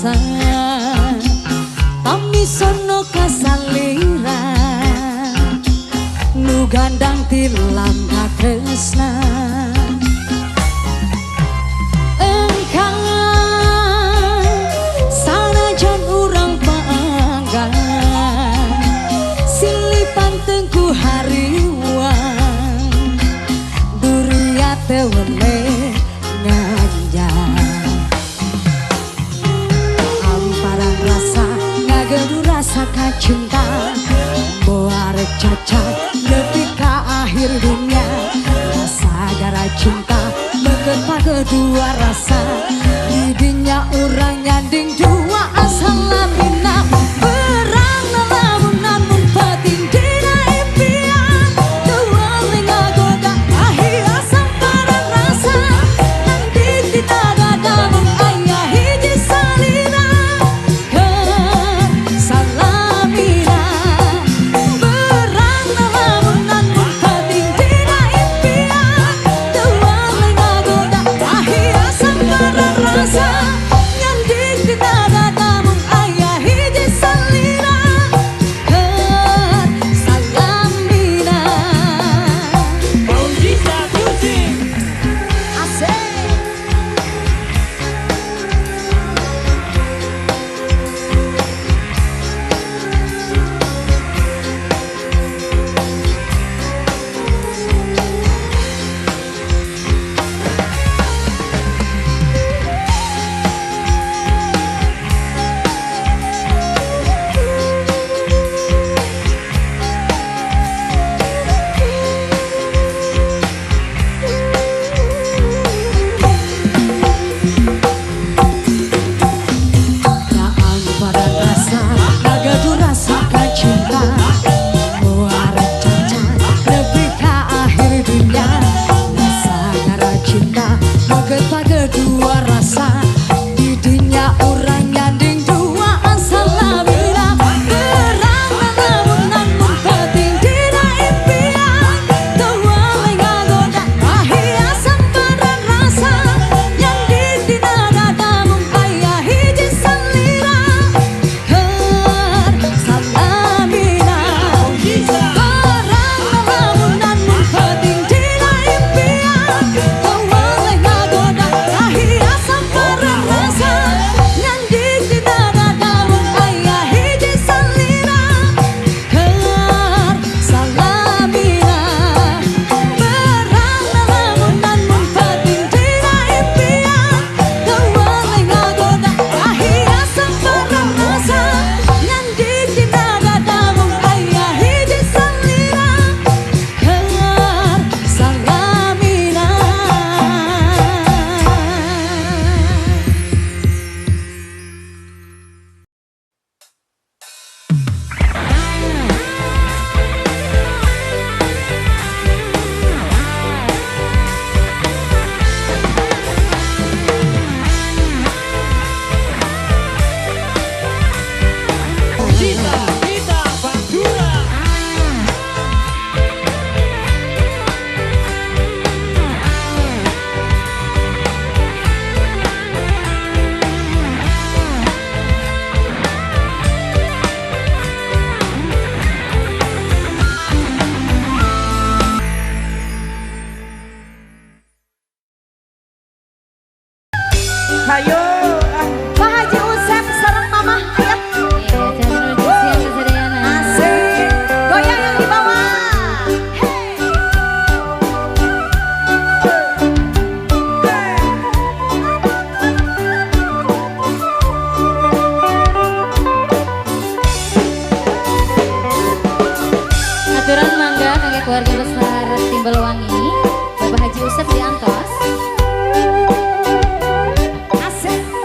rasa Tami sono kasalira Nu gandang tilam katresna Engkang sanajan urang panggang Silipan tengku hariwang Duria tewele rasa cinta Boarek cacat lebih ke akhir dunia Rasa gara cinta Bekerpa kedua rasa Didinya orang nyanding dua asal lamina Perang lamun namun peting dina impian Dua linga goda akhir asam parang rasa Nanti tidak ada ayah hiji salina kedua rasa didinya orang nyanding dua asal lamina Perang lamun namun peting dina impian Tua lenga goda akhir asam parang rasa Nyanding dina dada mung ayah hiji salira Ker salamina Perang lamun namun peting dina impian Tua lenga goda akhir asam parang rasa Nyanding dina dada mung ayah hiji salira Ker salamina Perang lamun namun peting dina impian Tua lenga goda akhir asam parang rasa Nyanding dina dada mung ayah hiji salira Ker salamina Kita Bandura. Hayo Pak Haji Usep sareng Mama aya asik goyang yang di bawah Aturan mangga kangge keluarga besar Timbelwangi Bapak Haji Usep diantos asik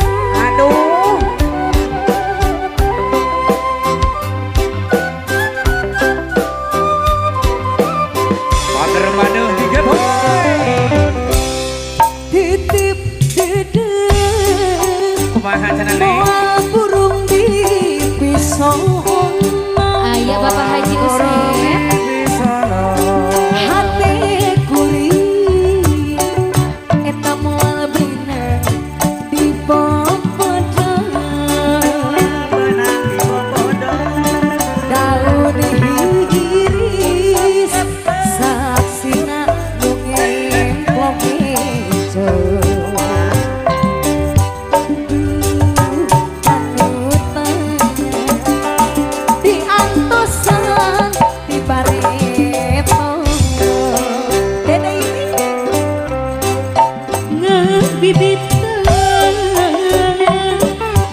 bibit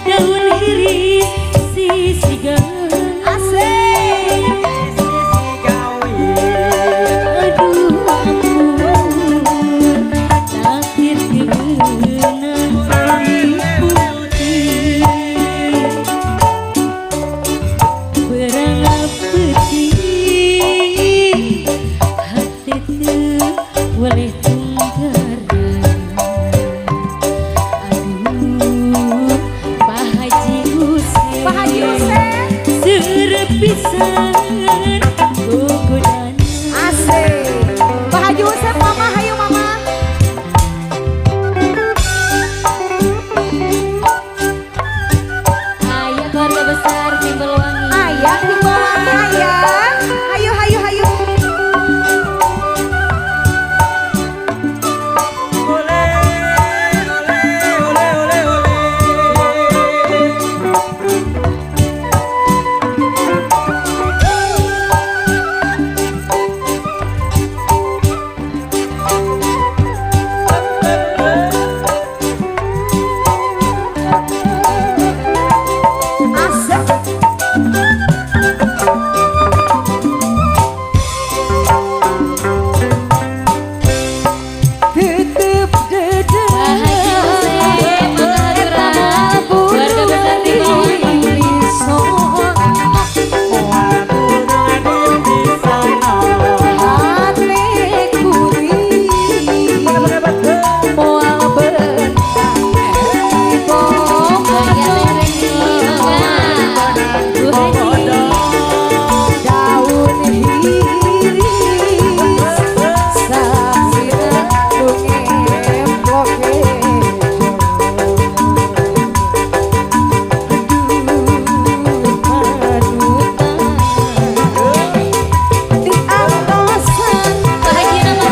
daun iris sisigan Asik. aduh ampun takdir kebenang putih berangap peti hati teu boleh tunggaran aduh Pak Haji Hussein Pak Haji Hussein. serepisan gogodan Asik. Pak Haji Hussein, mama, hayu mama. ayah keluarga besar Timbul Wangi Ayah di bawahnya ayah. Hayu hayu hayu. Asik. Tutup dede. Pak Haji Hussein Mangga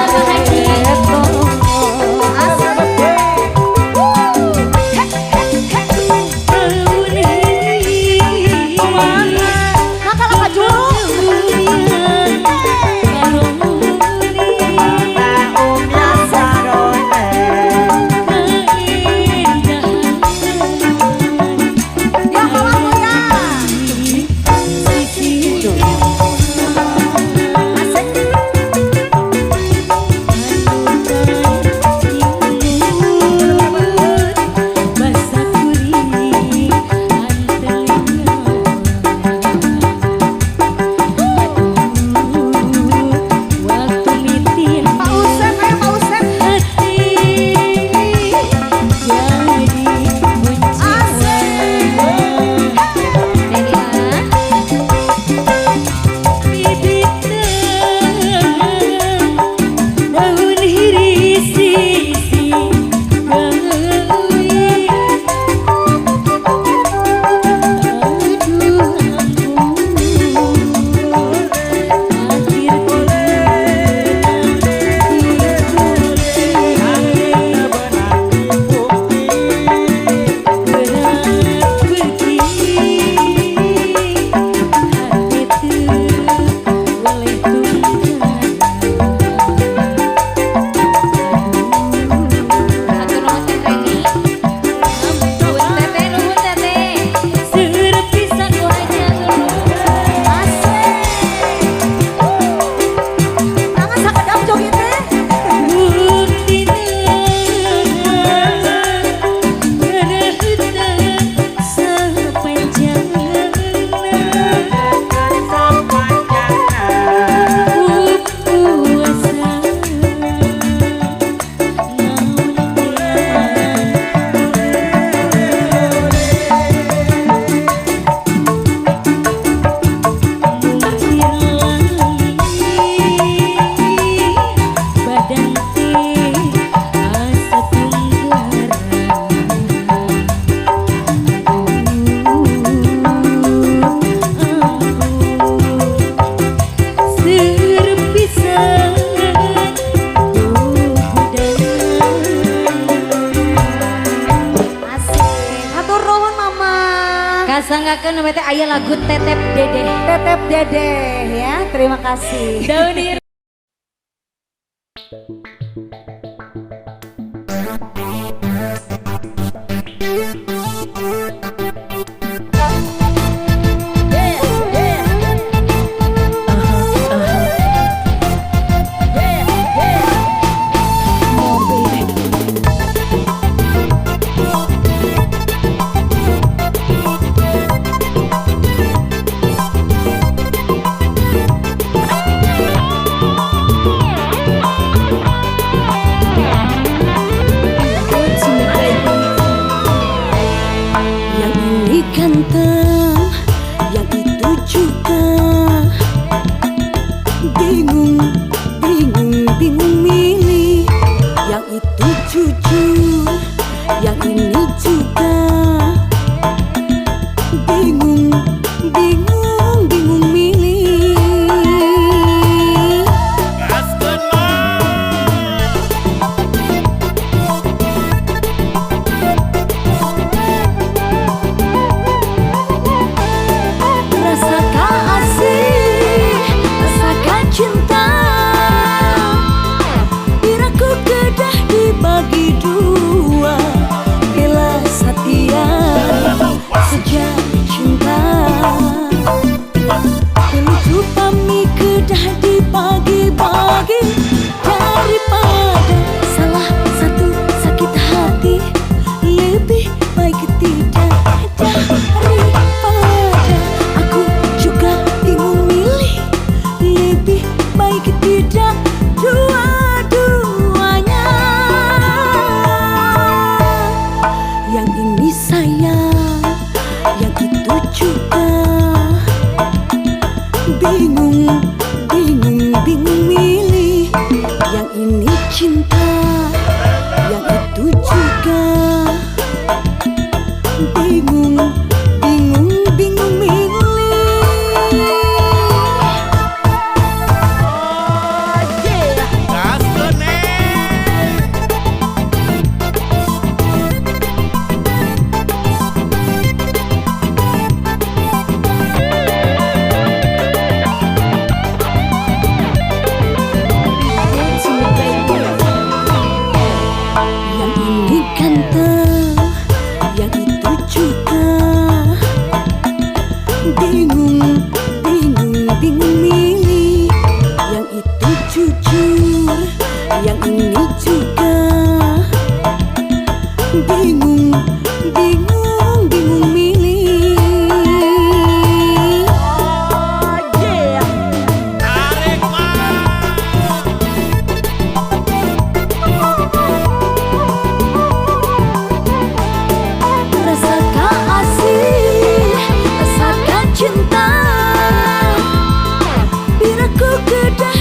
keluarga besar Timbul Wangi Kasanggakeun nu teh aya lagu Tetep Dede. Tetep Dede ya. Terima kasih. Daun Ganteng, yang itu juga bingung, bingung, bingung milih. Yang itu jujur, yang ini juga bingung, bingung, bingung milih. Bagi dua, bila setia sejak cinta. Menuju pami kedah dibagi-bagi, daripada salah satu sakit hati. Lebih baik tidak, daripada aku juga bingung milih. Lebih baik tidak, dua-duanya. Yang ini sayang, yang itu juga bingung, bingung, bingung milih. Yang ini cinta, yang itu juga bingung, bingung, bingung milih. Ganteng, yang itu juga bingung, bingung, bingung milih. Yang itu jujur, yang ini juga bingung, bingung, bingung milih.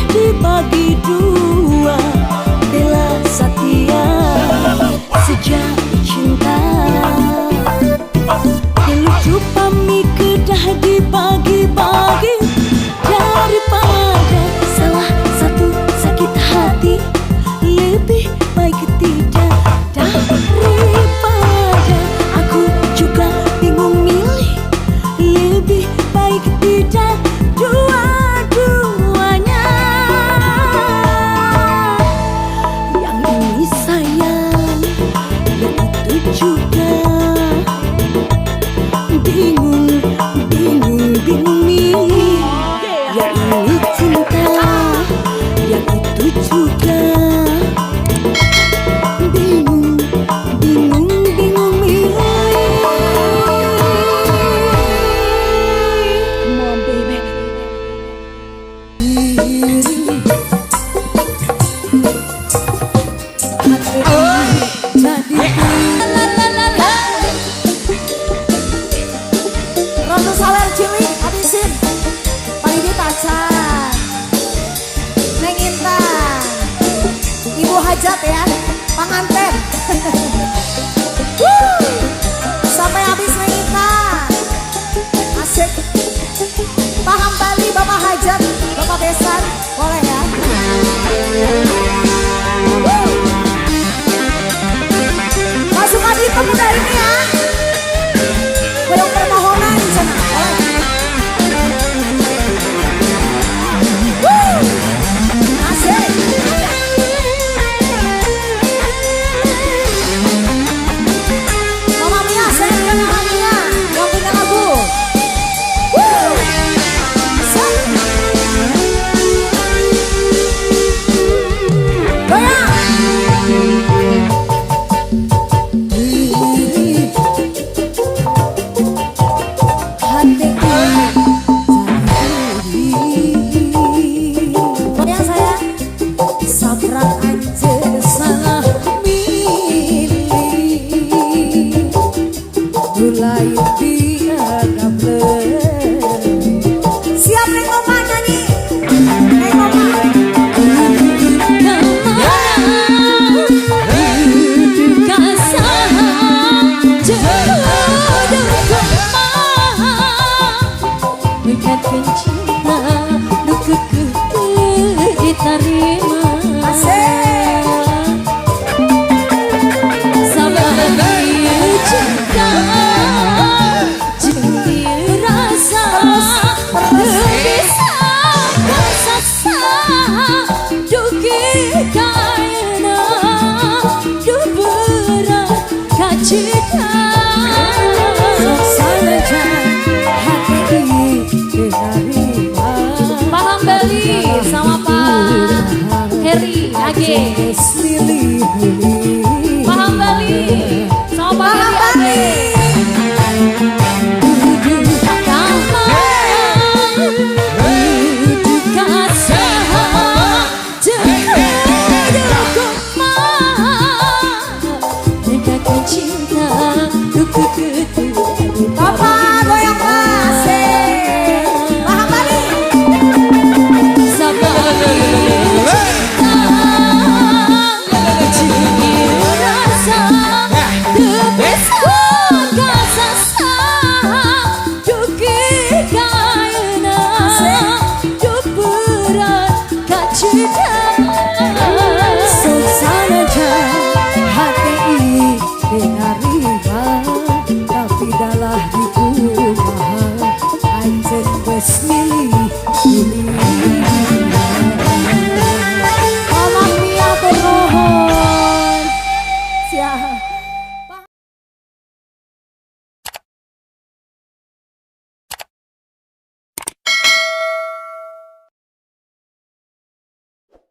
Dibagi dua, bila setia sejak cinta. Lili. Yes, Lili.